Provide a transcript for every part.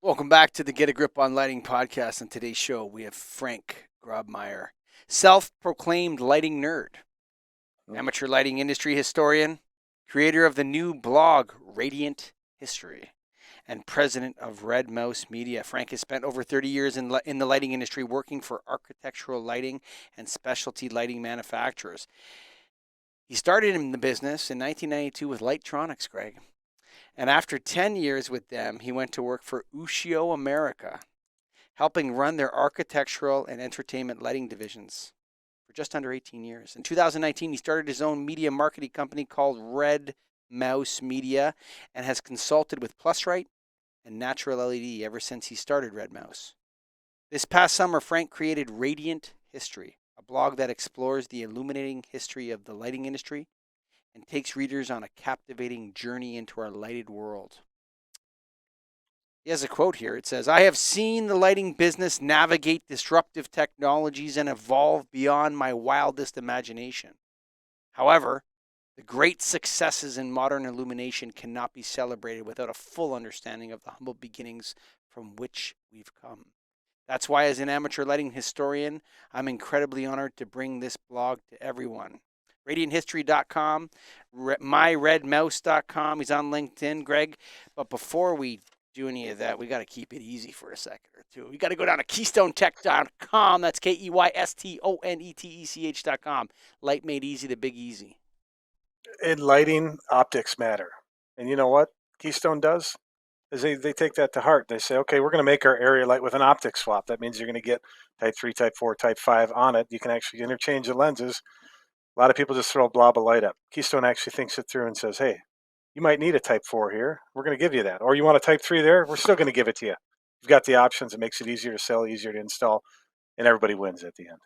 Welcome back to the Get a Grip on Lighting podcast. On today's show, we have Frank Grobmeier, self proclaimed lighting nerd, Mm. amateur lighting industry historian, creator of the new blog Radiant History, and president of Red Mouse Media. Frank has spent over 30 years in the lighting industry working for architectural lighting and specialty lighting manufacturers. He started in the business in 1992 with Litetronics, Greg. And after 10 years with them, he went to work for Ushio America, helping run their architectural and entertainment lighting divisions for just under 18 years. In 2019, he started his own media marketing company called Red Mouse Media and has consulted with Plusrite and Natural LED ever since he started Red Mouse. This past summer, Frank created Radiant History, a blog that explores the illuminating history of the lighting industry and takes readers on a captivating journey into our lighted world. He has a quote here. It says, "I have seen the lighting business navigate disruptive technologies and evolve beyond my wildest imagination. However, the great successes in modern illumination cannot be celebrated without a full understanding of the humble beginnings from which we've come. That's why, as an amateur lighting historian, I'm incredibly honored to bring this blog to everyone. Radianthistory.com, myredmouse.com. He's on LinkedIn, Greg. But before we do any of that, we got to keep it easy for a second or two. We got to go down to KeystoneTech.com. That's KeystoneTech.com. Light made easy, the big easy. In lighting, optics matter. And you know what Keystone does? Is they take that to heart. They say, okay, we're going to make our area light with an optic swap. That means you're going to get type 3, type 4, type 5 on it. You can actually interchange the lenses. A lot of people just throw a blob of light up. Keystone actually thinks it through and says, hey, you might need a type 4 here. We're going to give you that. Or you want a type 3 there? We're still going to give it to you. You've got the options. It makes it easier to sell, easier to install, and everybody wins at the end.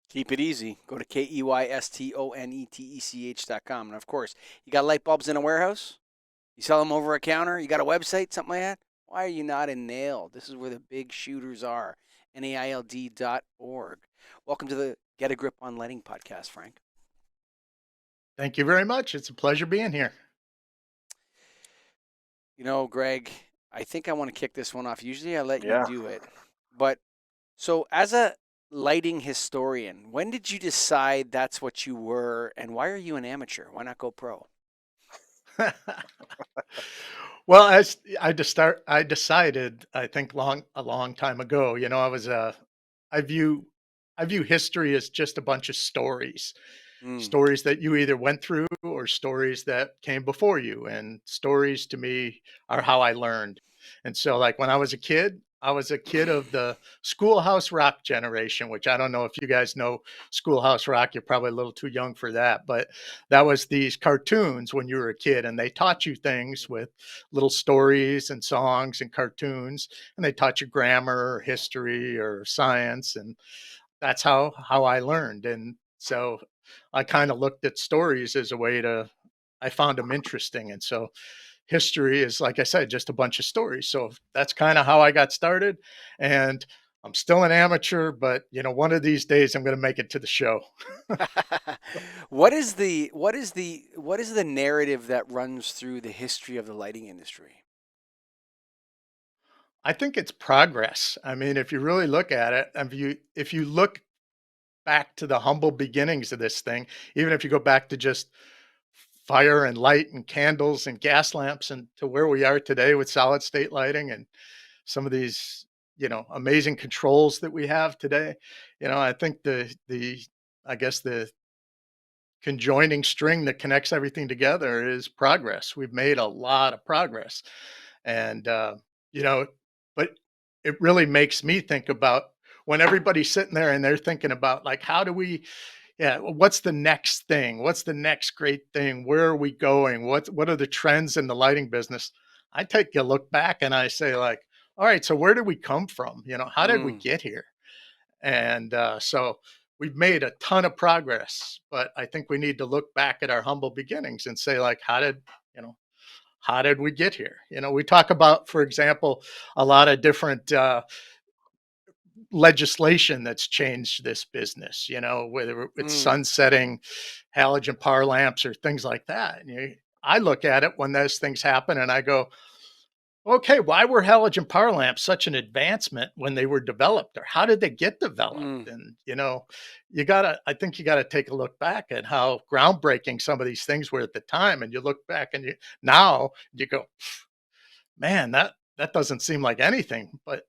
Keep it easy. Go to KeystoneTech.com. And of course, you got light bulbs in a warehouse? You sell them over a counter? You got a website, something like that? Why are you not in Nailed? This is where the big shooters are. NAILD.org. Welcome to the Get a Grip on Lighting podcast, Frank. Thank you very much. It's a pleasure being here. You know, Greg, I think I want to kick this one off. Usually I let you Yeah. do it. But so, as a lighting historian, when did you decide that's what you were, and why are you an amateur? Why not go pro? Well, as I decided, I think a long time ago, I view I view history as just a bunch of stories. Mm. Stories that you either went through or stories that came before you. And stories to me are how I learned. And so, like when I was a kid of the Schoolhouse Rock generation, which I don't know if you guys know Schoolhouse Rock. You're probably a little too young for that. But that was these cartoons when you were a kid, and they taught you things with little stories and songs and cartoons. And they taught you grammar or history or science. And that's how I learned. And so I kind of looked at stories as a way to I found them interesting. And so history is, like I said, just a bunch of stories. So that's kind of how I got started. And I'm still an amateur, but one of these days I'm going to make it to the show. What is the narrative that runs through the history of the lighting industry? I think it's progress. I mean, if you really look at it, if you look back to the humble beginnings of this thing, even if you go back to just fire and light and candles and gas lamps and to where we are today with solid state lighting and some of these, amazing controls that we have today. I think I guess the conjoining string that connects everything together is progress. We've made a lot of progress. And, you know, but it really makes me think about when everybody's sitting there and they're thinking about like, how do we, yeah, what's the next thing? What's the next great thing? Where are we going? What are the trends in the lighting business? I take a look back and I say like, all right, so where did we come from? How did we Mm. get here? And so we've made a ton of progress, but I think we need to look back at our humble beginnings and say like, you know, how did we get here? We talk about, for example, a lot of different legislation that's changed this business, whether it's Mm. sunsetting halogen power lamps or things like that. I look at it when those things happen and I go, Okay, why were halogen power lamps such an advancement when they were developed, or how did they get developed? Mm. And I think you gotta take a look back at how groundbreaking some of these things were at the time, and you look back and you go, man, that doesn't seem like anything, but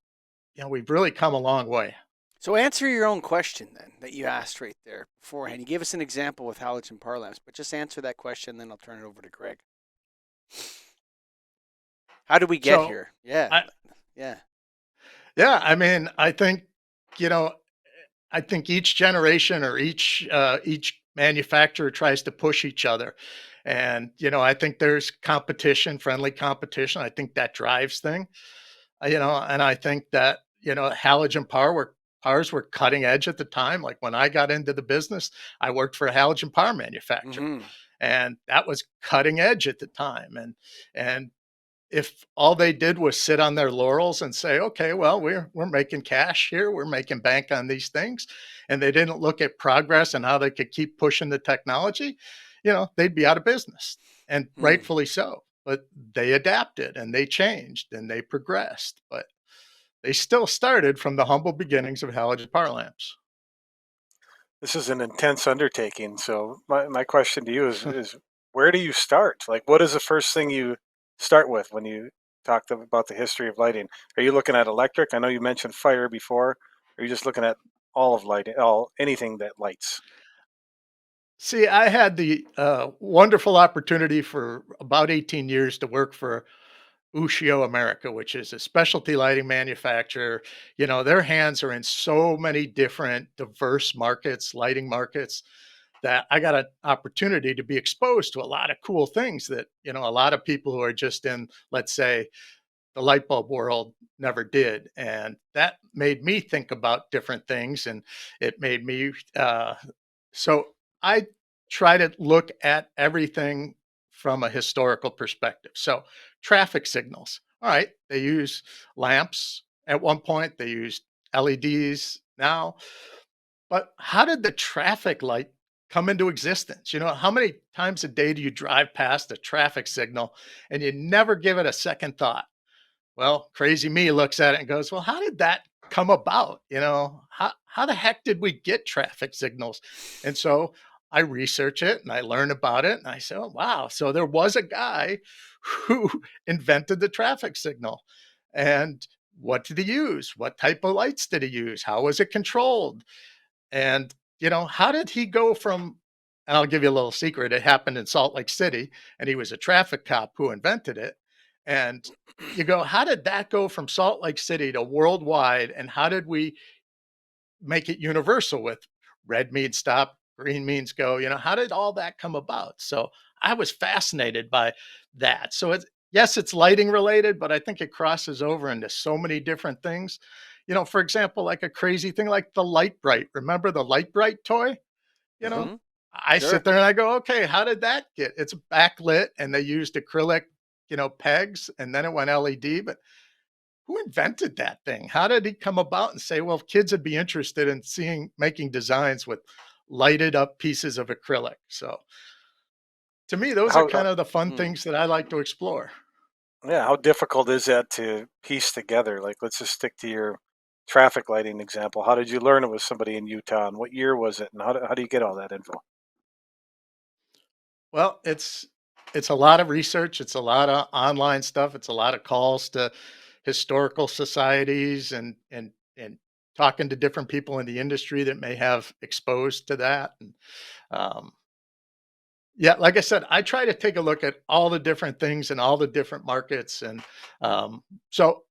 we've really come a long way. So answer your own question then that you asked right there beforehand. You gave us an example with halogen power lamps, but just answer that question, then I'll turn it over to Greg. How did we get So, here? Yeah, I yeah. yeah, I mean, you know, I think each generation or each manufacturer tries to push each other, and I think there's competition, friendly competition. I think that drives thing. And I think that halogen powers were cutting edge at the time. Like when I got into the business, I worked for a halogen power manufacturer, Mm-hmm. and that was cutting edge at the time. And if all they did was sit on their laurels and say, okay, well, we're making cash here, we're making bank on these things, and they didn't look at progress and how they could keep pushing the technology, they'd be out of business, and Mm. rightfully so. But they adapted and they changed and they progressed, but they still started from the humble beginnings of halogen power lamps. This is an intense undertaking. So my question to you is where do you start? Like what is the first thing you start with when you talk about the history of lighting? Are you looking at electric? I know you mentioned fire before. Are you just looking at all of lighting, all anything that lights? See, I had the wonderful opportunity for about 18 years to work for Ushio America, which is a specialty lighting manufacturer. Their hands are in so many different diverse markets, lighting markets, that I got an opportunity to be exposed to a lot of cool things that, a lot of people who are just in, let's say, the light bulb world never did. And that made me think about different things. And it made me, so I try to look at everything from a historical perspective. So, traffic signals. All right, they use lamps at one point, they used LEDs now, but how did the traffic light come into existence? How many times a day do you drive past a traffic signal and you never give it a second thought? Well, crazy me looks at it and goes, "Well, how did that come about? How the heck did we get traffic signals?" And so I research it and I learn about it and I say, "Oh, wow. So there was a guy who invented the traffic signal. And what did he use? What type of lights did he use? How was it controlled? And, how did he go from," and I'll give you a little secret, it happened in Salt Lake City, and he was a traffic cop who invented it. And you go, how did that go from Salt Lake City to worldwide? And how did we make it universal with red means stop, green means go? How did all that come about? So I was fascinated by that. So yes, it's lighting related, but I think it crosses over into so many different things. For example, like a crazy thing like the Light Bright. Remember the Light Bright toy? You know, Mm-hmm. I sit Sure. there and I go, okay, how did that get? It's backlit and they used acrylic, pegs, and then it went LED. But who invented that thing? How did he come about and say, well, kids would be interested in making designs with lighted up pieces of acrylic? So to me, those are How kind of the fun Mm. things that I like to explore. yeah, how difficult is that to piece together? Like let's just stick to your traffic lighting example. How did you learn it was somebody in Utah and what year was it and how do you get all that info? Well, it's a lot of research, it's a lot of online stuff, it's a lot of calls to historical societies and talking to different people in the industry that may have exposed to that. And um, yeah, like I said, I try to take a look at all the different things and all the different markets. And so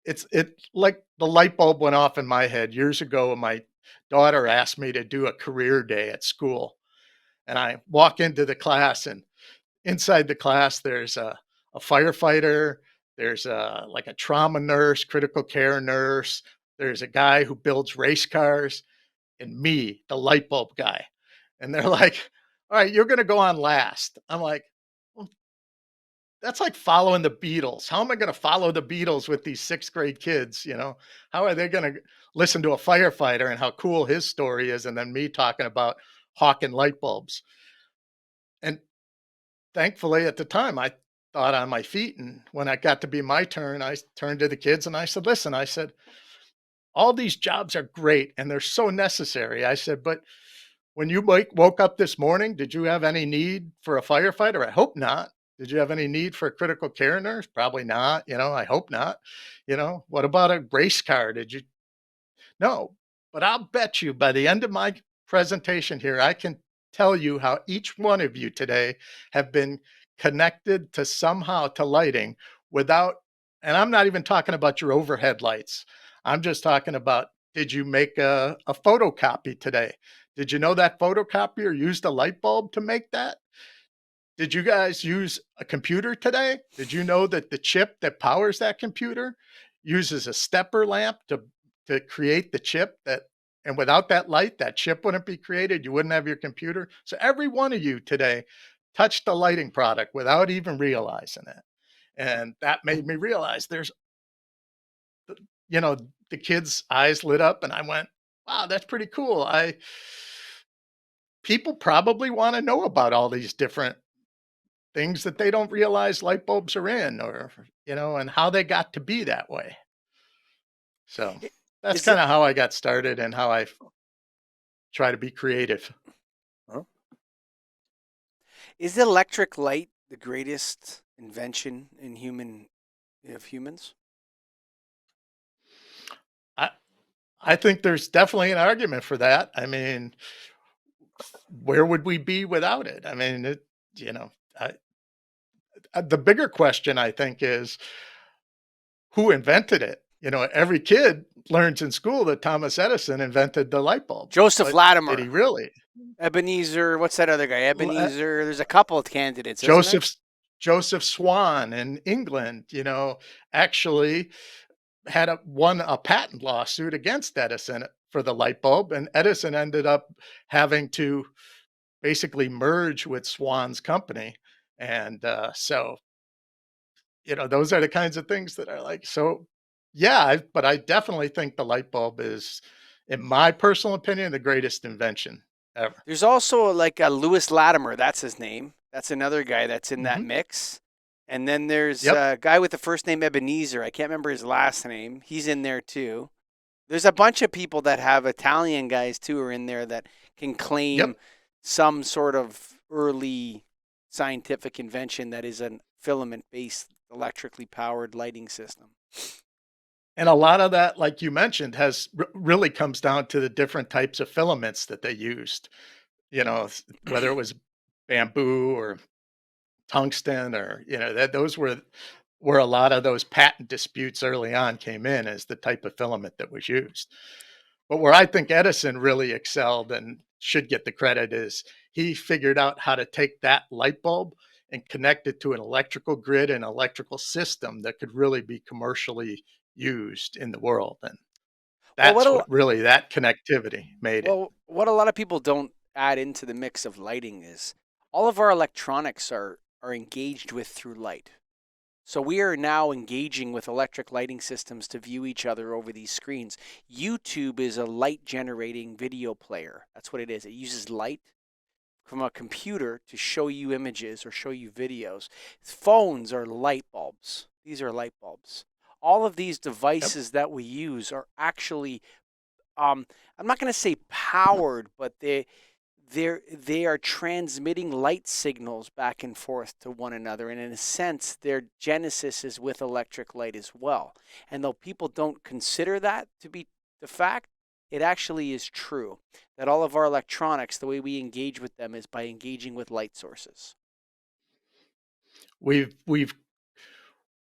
it like the light bulb went off in my head years ago. My daughter asked me to do a career day at school, and I walk into the class, and inside the class, there's a firefighter, there's like a trauma nurse, critical care nurse, there's a guy who builds race cars, and me, the light bulb guy. And they're like, all right, you're going to go on last. I'm like, well, that's like following the Beatles. How am I going to follow the Beatles with these sixth grade kids? How are they going to listen to a firefighter and how cool his story is? And then me talking about hawking light bulbs. And thankfully, at the time, I thought on my feet. And when it got to be my turn, I turned to the kids and I said, listen, I said, all these jobs are great and they're so necessary. I said, but when you woke up this morning, did you have any need for a firefighter? I hope not. Did you have any need for a critical care nurse? Probably not. I hope not. What about a race car? Did you No, but I'll bet you by the end of my presentation here, I can tell you how each one of you today have been connected to somehow to lighting without, and I'm not even talking about your overhead lights. I'm just talking about, did you make a photocopy today? Did you know that photocopier used a light bulb to make that? Did you guys use a computer today? Did you know that the chip that powers that computer uses a stepper lamp to create the chip and without that light, that chip wouldn't be created. You wouldn't have your computer. So every one of you today touched a lighting product without even realizing it. And that made me realize you know, the kids' eyes lit up and I went, wow, that's pretty cool. People probably want to know about all these different things that they don't realize light bulbs are in or and how they got to be that way. So I- that's Is it kind of how I got started and how I try to be creative. Huh? is electric light the greatest invention in humans? I I think there's definitely an argument for that. I mean, where would we be without it? I mean, you know, I, the bigger question I think is who invented it? Every kid learns in school that Thomas Edison invented the light bulb, Joseph but did he Latimer, really? Ebenezer, what's that other guy? L- Ebenezer. There's a couple of candidates, isn't there? Joseph Joseph Swan in England, actually won a patent lawsuit against Edison for the light bulb, and Edison ended up having to basically merge with Swan's company, and so those are the kinds of things that are like so. Yeah, but I definitely think the light bulb is, in my personal opinion, the greatest invention ever. There's also like a Lewis Latimer. That's his name. That's another guy that's in that Hmm. mix. And then there's Yep, a guy with the first name Ebenezer. I can't remember his last name. He's in there too. There's a bunch of people that have Italian guys too are in there that can claim yep. some sort of early scientific invention that is a filament based electrically powered lighting system. And a lot of that, like you mentioned, really comes down to the different types of filaments that they used. Whether it was bamboo or tungsten or that those were where a lot of those patent disputes early on came in as the type of filament that was used. But where I think Edison really excelled and should get the credit is he figured out how to take that light bulb and connect it to an electrical grid and electrical system that could really be commercially used in the world. And Well, what that's a what really that connectivity made it. well, what a lot of people don't add into the mix of lighting is all of our electronics are engaged with through light. So we are now engaging with electric lighting systems to view each other over these screens. YouTube is a light generating video player. That's what it is. It uses light from a computer to show you images or show you videos. Phones are light bulbs. These are light bulbs. All of these Yep. devices that we use are actually I'm not going to say powered, but they are transmitting light signals back and forth to one another, and in a sense their genesis is with electric light as well. And though people don't consider that to be the fact, it actually is true that all of our electronics, the way we engage with them is by engaging with light sources. We've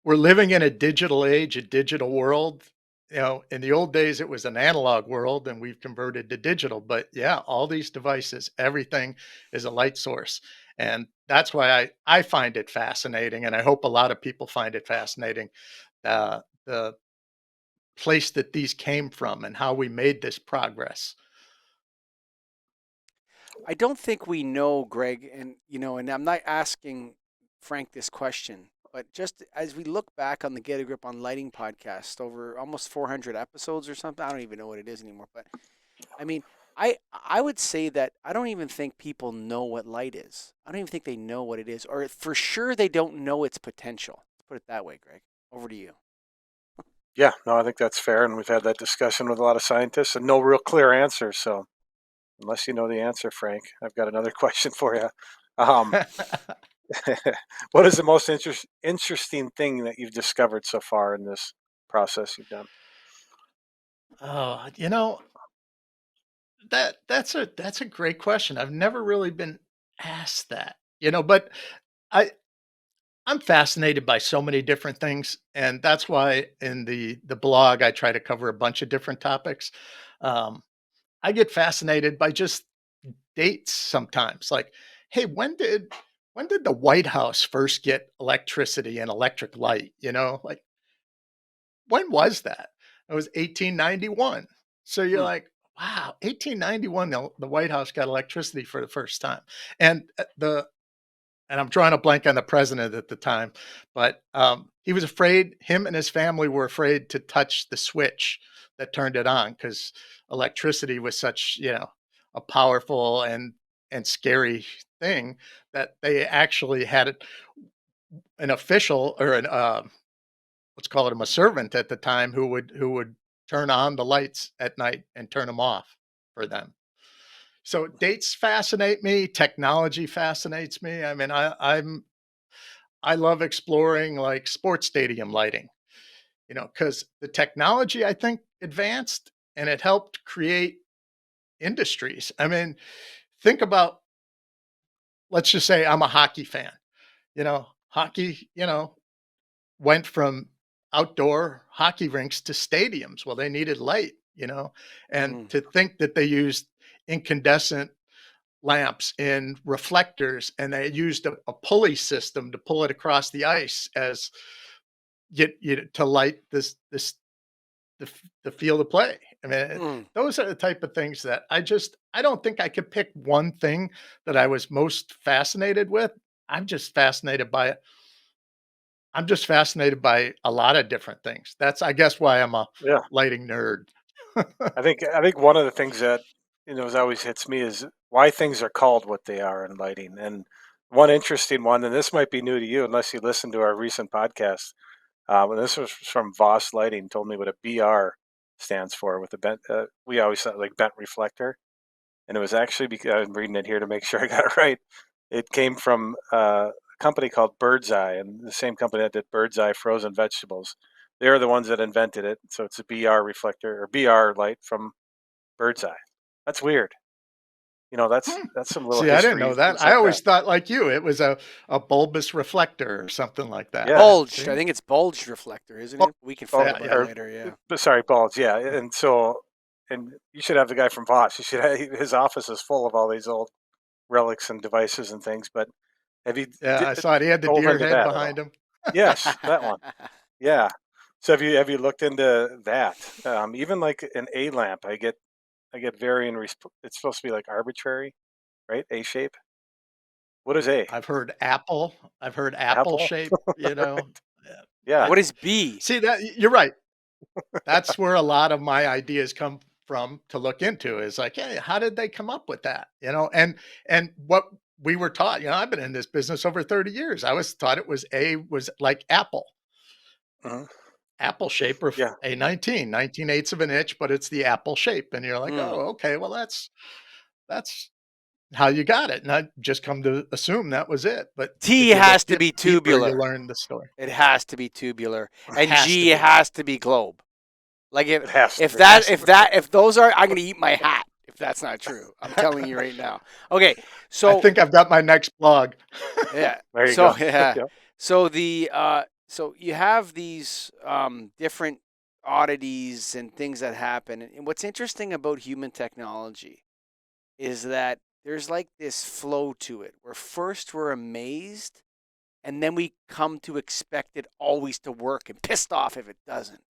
we're living in a digital age, a digital world. In the old days, it was an analog world and we've converted to digital. But yeah, all these devices, everything is a light source. And that's why I find it fascinating. And I hope a lot of people find it fascinating. The place that these came from and how we made this progress. I don't think we know, Greg, and I'm not asking Frank this question, but just as we look back on the Get a Grip on Lighting podcast over almost 400 episodes or something, I don't even know what it is anymore, but I mean, I would say that I don't even think people know what light is. I don't even think they know what it is, or for sure they don't know its potential. Let's put it that way, Greg. Over to you. Yeah, no, I think that's fair, and we've had that discussion with a lot of scientists, and no real clear answer. So, unless you know the answer, Frank, I've got another question for you. Um, what is the most interesting thing that you've discovered so far in this process you've done? Oh, that's a great question. I've never really been asked that, but I I'm fascinated by so many different things, and that's why in the blog I try to cover a bunch of different topics. Um, I get fascinated by just dates sometimes. Like, hey, when did the White House first get electricity and electric light? Like when was that? It was 1891. So you're Hmm. like, wow, 1891, the White House got electricity for the first time. And I'm drawing a blank on the president at the time, but he was afraid, him and his family were afraid to touch the switch that turned it on because electricity was such, a powerful and scary thing that they actually had an official or an let's call it a servant at the time who would turn on the lights at night and turn them off for them. So dates fascinate me, technology fascinates me. I mean, I love exploring like sports stadium lighting, because the technology I think advanced and it helped create industries. I mean, think about, let's just say I'm a hockey fan. Hockey, went from outdoor hockey rinks to stadiums. Well, they needed light, and Mm. to think that they used incandescent lamps in reflectors and they used a pulley system to pull it across the ice as to light the field of play. I mean, Mm. those are the type of things that I don't think I could pick one thing that I was most fascinated with. I'm just fascinated by I'm just fascinated by a lot of different things. That's, I guess, why I'm a Yeah, lighting nerd. I think one of the things that always hits me is why things are called what they are in lighting. And one interesting one, and this might be new to you unless you listened to our recent podcast. And this was from Voss Lighting. Told me what a BR stands for with the bent. We always thought like bent reflector, and it was actually because I'm reading it here to make sure I got it right. It came from a company called Bird's Eye, and the same company that did Bird's Eye frozen vegetables. They're the ones that invented it. So it's a BR reflector or BR light from Bird's Eye. That's weird. Hmm. That's some little See, I didn't history, know that. things I like that. always thought, like you, it was a bulbous reflector or something like that. Yeah. Bulged. I See? think it's bulged reflector, isn't Oh, it? We can Oh, fight yeah, about it yeah. or later. Yeah. sorry, balls. Yeah, and so and you should have the guy from Voss. You should have, his office is full of all these old relics and devices and things. But have you Yeah, I saw it. He had the dove deer into head that at all? behind him. Yes, that one. Yeah. So have you looked into that? Even like an A lamp, I get varying. It's supposed to be like arbitrary, right? A shape. What is A? I've heard apple. I've heard apple Apple. shape, Yeah. Yeah. I What is B? see that you're right. That's where a lot of my ideas come from to look into is like, hey, how did they come up with that? And what we were taught, I've been in this business over 30 years. I was taught it was like Mhm. apple shape or Yeah. a 19 eighths of an inch, but it's the apple shape. And you're like, Mm. oh, okay, well, that's how you got it. And I just come to assume that was it. But T if you look has to be deeper, you tubular. learn the story. It has to be tubular, and Has to G be. has to be globe. Like if It has to if be. that Has to if be. that if those are, I'm gonna eat my hat if that's not true. I'm telling you right now. Okay, I so think I've got my next blog. yeah, There you so go. yeah, Yeah. so you have these different oddities and things that happen, and what's interesting about human technology is that there's like this flow to it, where first we're amazed, and then we come to expect it always to work and pissed off if it doesn't.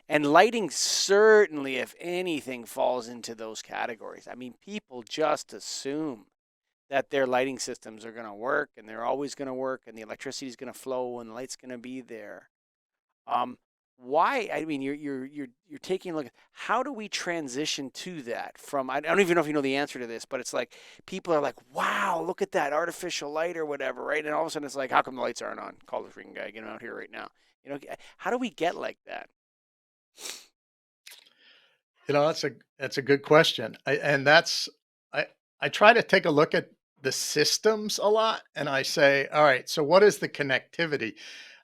And lighting certainly, if anything, falls into those categories. I mean, people just assume that their lighting systems are going to work and they're always going to work and the electricity is going to flow and the light's going to be there. Um, why? I mean, you're taking a look at how do we transition to that from, I don't even know if you know the answer to this, but it's like people are like, wow, look at that artificial light or whatever, right? And all of a sudden it's like, how come the lights aren't on? Call the freaking guy, get him out here right now. How do we get like that? That's a good question. I I try to take a look at the systems a lot, and I say, all right, so what is the connectivity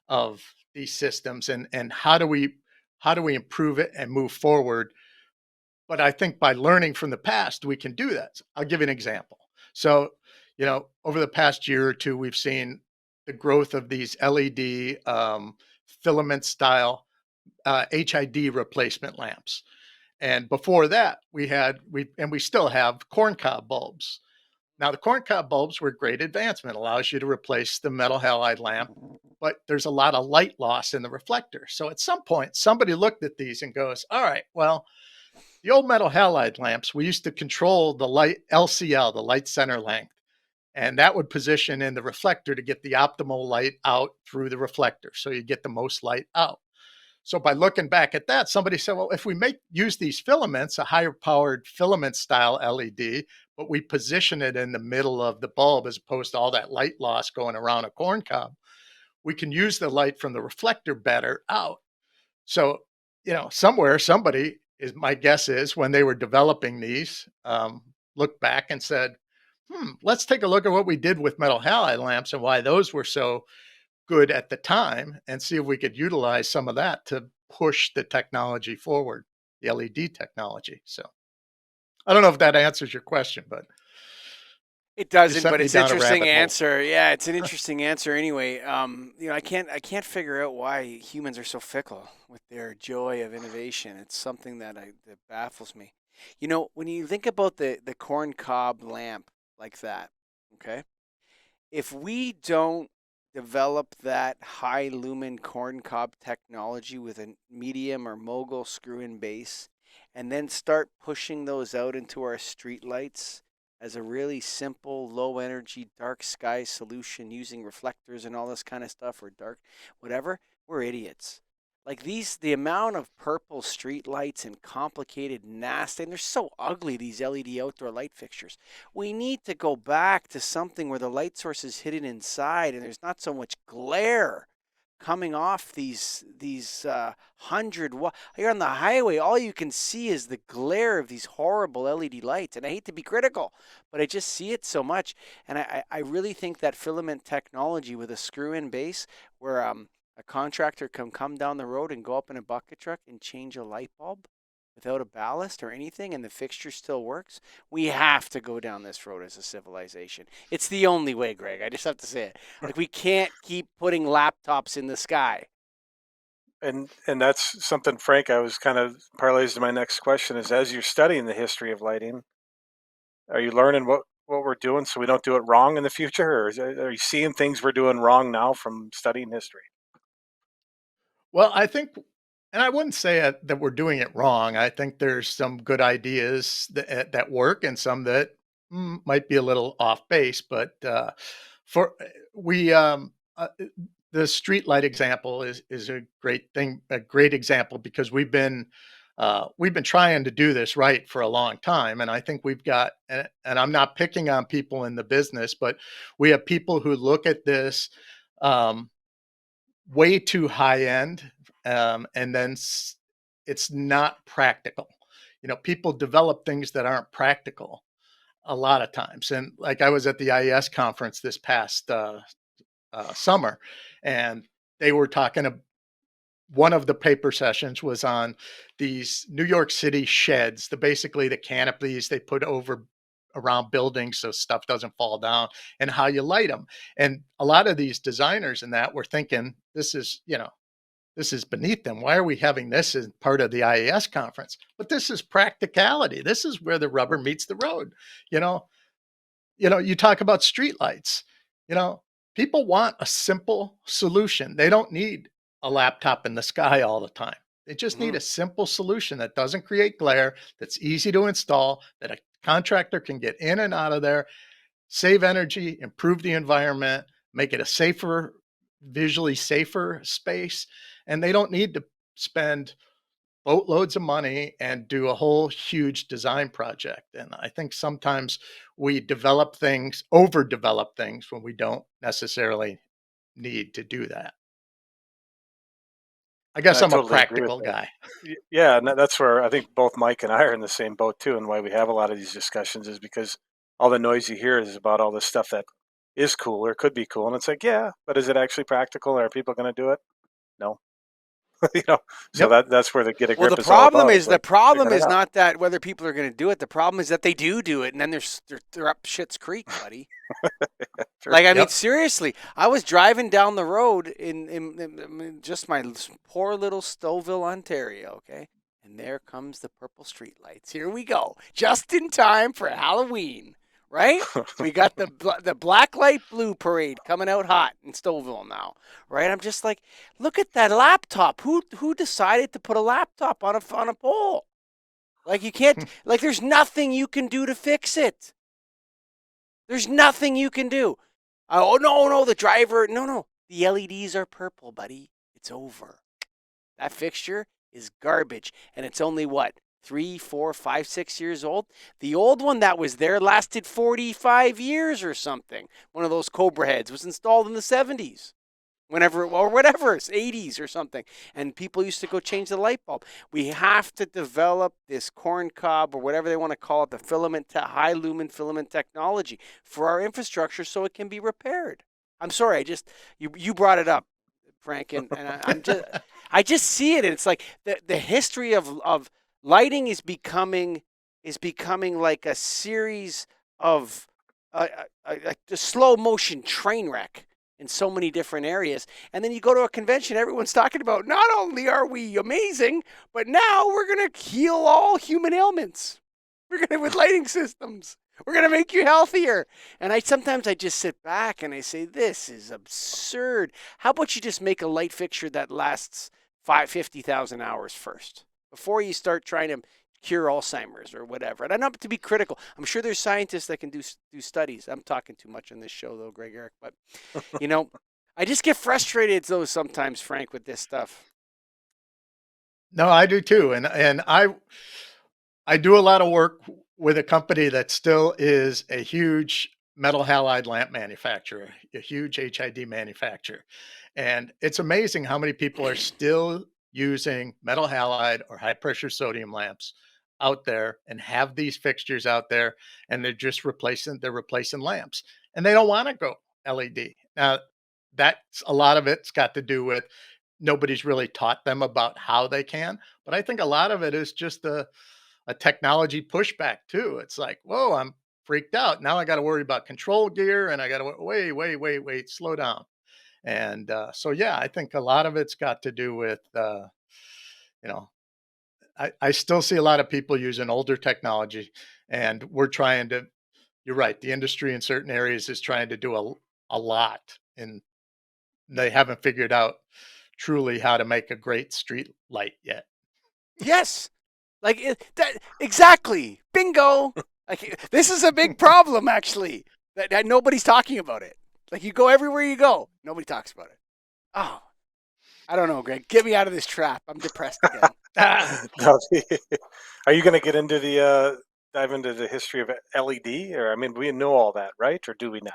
of these systems, and how do we improve it and move forward? But I think by learning from the past, we can do that. I'll give you an example. So, over the past year or two, we've seen the growth of these LED filament style HID replacement lamps. And before that, we still have corncob bulbs. Now, the corncob bulbs were a great advancement, allows you to replace the metal halide lamp, but there's a lot of light loss in the reflector. So at some point, somebody looked at these and goes, all right, well, the old metal halide lamps, we used to control the light LCL, the light center length, and that would position in the reflector to get the optimal light out through the reflector. So you get the most light out. So by looking back at that, somebody said, well, if we use these filaments, a higher powered filament style LED, but we position it in the middle of the bulb as opposed to all that light loss going around a corn cob, we can use the light from the reflector better out. So, somewhere somebody is, my guess is, when they were developing these, looked back and said, let's take a look at what we did with metal halide lamps and why those were so good at the time, and see if we could utilize some of that to push the technology forward, the LED technology. So I don't know if that answers your question, but It you doesn't, sent but me it's an down a interesting rabbit hole. answer. Yeah, it's an interesting answer anyway. I can't figure out why humans are so fickle with their joy of innovation. It's something that baffles me. When you think about the corn cob lamp like that, okay? If we don't develop that high lumen corn cob technology with a medium or mogul screw in base, and then start pushing those out into our street lights as a really simple, low energy, dark sky solution using reflectors and all this kind of stuff, or dark, whatever, we're idiots. Like the amount of purple street lights and complicated, nasty, and they're so ugly, these LED outdoor light fixtures. We need to go back to something where the light source is hidden inside and there's not so much glare coming off these 100 watt. You're on the highway, all you can see is the glare of these horrible LED lights. And I hate to be critical, but I just see it so much. And I really think that filament technology with a screw-in base, where a contractor can come down the road and go up in a bucket truck and change a light bulb without a ballast or anything, and the fixture still works. We have to go down this road as a civilization. It's the only way, Greg. I just have to say it. Like, we can't keep putting laptops in the sky. And that's something, Frank, I was kind of parlays to my next question is, as you're studying the history of lighting, are you learning what we're doing so we don't do it wrong in the future, or are you seeing things we're doing wrong now from studying history? Well, I think, and I wouldn't say that we're doing it wrong. I think there's some good ideas that work, and some that might be a little off base. But for we the street light example is a great thing, a great example, because we've been trying to do this right for a long time, and I think we've got, and I'm not picking on people in the business, but we have people who look at this um, way too high end, and then it's not practical. People develop things that aren't practical a lot of times. And like, I was at the IES conference this past summer, and they were talking. One of the paper sessions was on these New York City sheds, basically the canopies they put over around buildings so stuff doesn't fall down, and how you light them. And a lot of these designers in that were thinking, this is beneath them. Why are we having this as part of the IAS conference? But this is practicality. This is where the rubber meets the road. You know, you talk about streetlights. You know, people want a simple solution. They don't need a laptop in the sky all the time. They just need Hmm. a simple solution that doesn't create glare, that's easy to install, that a contractor can get in and out of there, save energy, improve the environment, make it a safer, visually safer space. And they don't need to spend boatloads of money and do a whole huge design project. And I think sometimes we overdevelop things when we don't necessarily need to do that. I guess I I'm a totally agree with practical that. guy. Yeah, and that's where I think both Mike and I are in the same boat too, and why we have a lot of these discussions is because all the noise you hear is about all this stuff that is cool or could be cool, and it's like, yeah, but is it actually practical? Are people going to do it? No, you know. So Yep. that's where the get a Well, grip is all about. Is the like problem figuring it is out. not that whether people are going to do it. The problem is that they do it, and then they're up shit's creek, buddy. Sure. Like, I mean, Yep. seriously, I was driving down the road in just my poor little Stouffville, Ontario, okay? And there comes the purple street lights. Here we go. Just in time for Halloween, right? We got the black light blue parade coming out hot in Stouffville now, right? I'm just like, look at that laptop. Who decided to put a laptop on a pole? Like, you can't, like, there's nothing you can do to fix it. There's nothing you can do. Oh, no, the driver. No. The LEDs are purple, buddy. It's over. That fixture is garbage. And it's only what? 3, 4, 5, 6 years old? The old one that was there lasted 45 years or something. One of those Cobra heads was installed in the 70s. Or whatever, it's 80s or something. And people used to go change the light bulb. We have to develop this corn cob or whatever they want to call it, the high lumen filament technology for our infrastructure so it can be repaired. I'm sorry, you brought it up, Frank, and I just see it, and it's like the history of lighting is becoming like a series of a slow motion train wreck in so many different areas. And then you go to a convention, everyone's talking about not only are we amazing, but now we're going to heal all human ailments. We're going to, with lighting systems, we're going to make you healthier. And sometimes I just sit back and I say, this is absurd. How about you just make a light fixture that lasts 50,000 hours first before you start trying to cure Alzheimer's or whatever. And I'm not to be critical. I'm sure there's scientists that can do studies. I'm talking too much on this show, though, Greg Eric. But, I just get frustrated, though, sometimes, Frank, with this stuff. No, I do too. And I do a lot of work with a company that still is a huge metal halide lamp manufacturer, a huge HID manufacturer. And it's amazing how many people are still using metal halide or high pressure sodium lamps out there and have these fixtures out there, and they're replacing lamps, and they don't want to go LED. Now, that's a lot of it's got to do with nobody's really taught them about how they can, but I think a lot of it is just a technology pushback too. It's like, whoa, I'm freaked out. Now I got to worry about control gear, and I got to wait, slow down. And so, yeah, I think a lot of it's got to do with, you know, I still see a lot of people using older technology, and we're trying to, you're right, the industry in certain areas is trying to do a lot, and they haven't figured out truly how to make a great street light yet. Yes. Exactly. Bingo. Like, this is a big problem, actually, that nobody's talking about it. Like, you go everywhere you go, nobody talks about it. Oh, I don't know, Greg. Get me out of this trap. I'm depressed again. No, are you going to get into the dive into the history of LED? Or I mean, we know all that, right? Or do we not?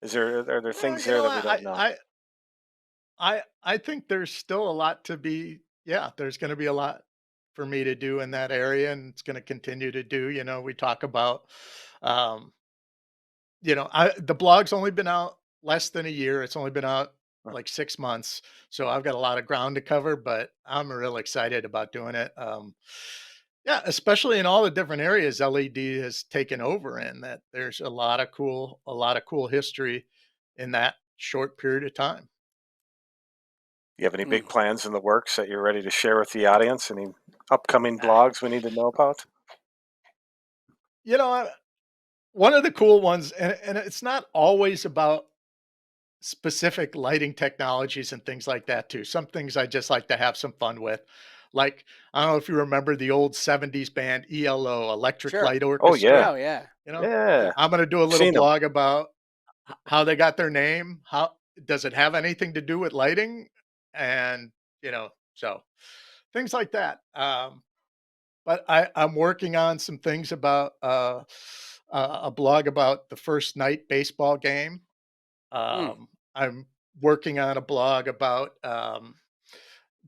Are there Well, things there that we don't know? I think there's still a lot to be. Yeah, there's going to be a lot for me to do in that area, and it's going to continue to do. We talk about, um, the blog's only been out less than a year. It's only been out like 6 months, so I've got a lot of ground to cover. But I'm real excited about doing it. Yeah, especially in all the different areas LED has taken over in. That there's a lot of cool history in that short period of time. You have any Hmm. big plans in the works that you're ready to share with the audience? Any upcoming blogs we need to know about? You know, one of the cool ones, and it's not always about specific lighting technologies and things like that too. Some things I just like to have some fun with. Like, I don't know if you remember the old 70s band ELO, Electric Sure. Light Oh yeah, Yeah, Orchestra. yeah. You know, yeah. I'm going to do a little Seen them. blog about how they got their name. How does it have anything to do with lighting? And, So things like that. But I'm working on some things about a blog about the first night baseball game. Hmm. I'm working on a blog about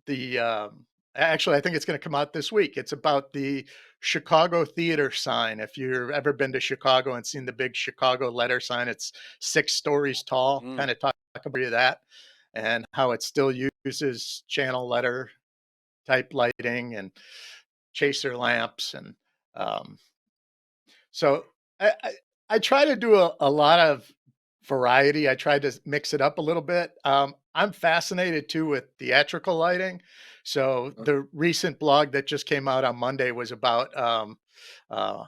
the actually, I think it's going to come out this week. It's about the Chicago theater sign. If you've ever been to Chicago and seen the big Chicago letter sign, it's 6 stories tall. Mm. Kind of talk about that and how it still uses channel letter type lighting and chaser lamps and um, so I try to do a lot of variety. I try to mix it up a little bit. I'm fascinated too with theatrical lighting. So the recent blog that just came out on Monday was about uh,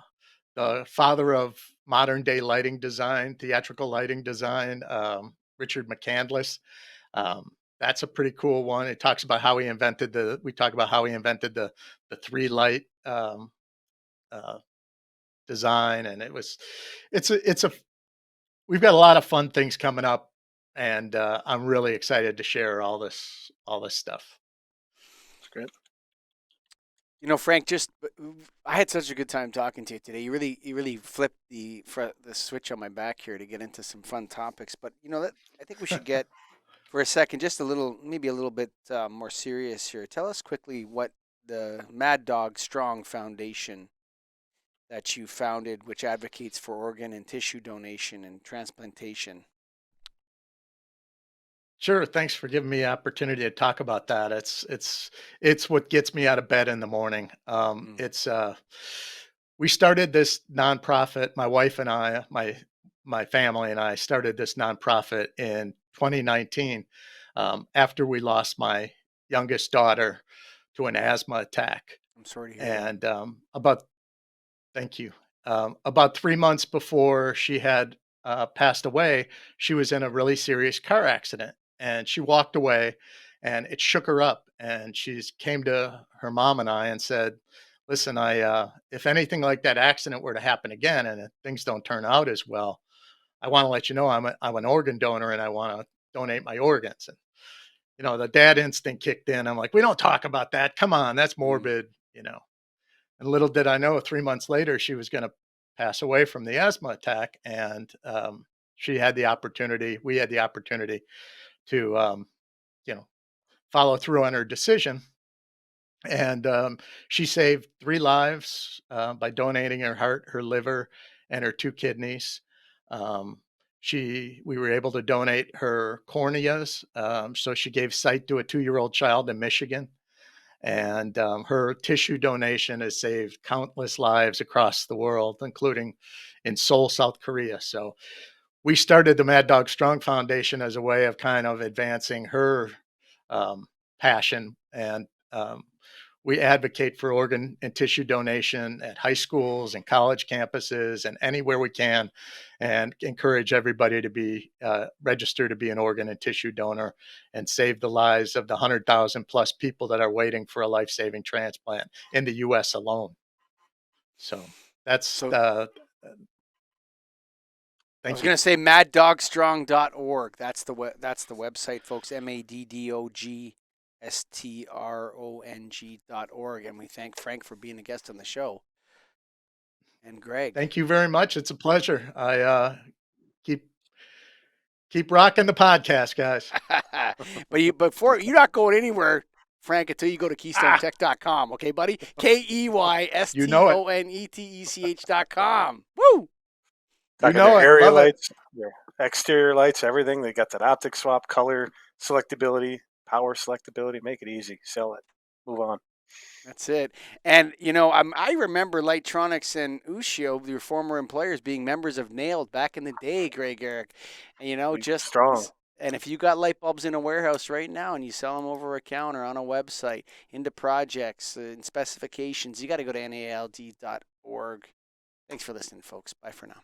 the father of modern day lighting design, theatrical lighting design, Richard McCandless. That's a pretty cool one. It talks about how he invented the. We talk about how he invented the three light uh, design, and it's a we've got a lot of fun things coming up, and I'm really excited to share all this stuff. That's great. Frank, just I had such a good time talking to you today. You really flipped the switch on my back here to get into some fun topics. But I think we should get for a second just maybe a little bit more serious here. Tell us quickly what the Mad Dog Strong Foundation that you founded, which advocates for organ and tissue donation and transplantation. Sure, thanks for giving me the opportunity to talk about that. It's what gets me out of bed in the morning. Mm, It's We started this nonprofit. My wife and I, my family and I started this nonprofit in 2019 after we lost my youngest daughter to an asthma attack. I'm sorry to hear that. And about Thank you. About 3 months before she had passed away, she was in a really serious car accident, and she walked away, and it shook her up. And she came to her mom and I and said, "Listen, if anything like that accident were to happen again, and if things don't turn out as well, I want to let you know I'm an organ donor, and I want to donate my organs." And the dad instinct kicked in. I'm like, "We don't talk about that. Come on, that's Mm, morbid." And little did I know, 3 months later, she was going to pass away from the asthma attack. And she had the opportunity, we had the opportunity to, you know, follow through on her decision. And she saved 3 lives by donating her heart, her liver, and her 2 kidneys. Um, we were able to donate her corneas. So she gave sight to a 2-year-old child in Michigan, and her tissue donation has saved countless lives across the world, including in Seoul, South Korea. So we started the Mad Dog Strong Foundation as a way of kind of advancing her um, passion. And we advocate for organ and tissue donation at high schools and college campuses and anywhere we can, and encourage everybody to be registered to be an organ and tissue donor and save the lives of the 100,000 plus people that are waiting for a life-saving transplant in the U.S. alone. So that's So the I was thank you. going to say maddogstrong.org. That's the website, folks. maddogstrong.org. And we thank Frank for being a guest on the show. And Greg. Thank you very much. It's a pleasure. I keep keep rocking the podcast, guys. You're not going anywhere, Frank, until you go to Ah, KeystoneTech.com. Okay, buddy? you know it. KeystoneTech.com. Woo! You Talking know their it. area Love it. lights, their exterior lights, everything. They got that optic swap, color selectability, power selectability. Make it easy. Sell it. Move on. That's it. And I remember Litetronics and Ushio, your former employers, being members of Nailed back in the day, Greg Eric. And, just Strong. and if you got light bulbs in a warehouse right now and you sell them over a counter on a website into projects and specifications, you got to go to nald.org. Thanks for listening, folks. Bye for now.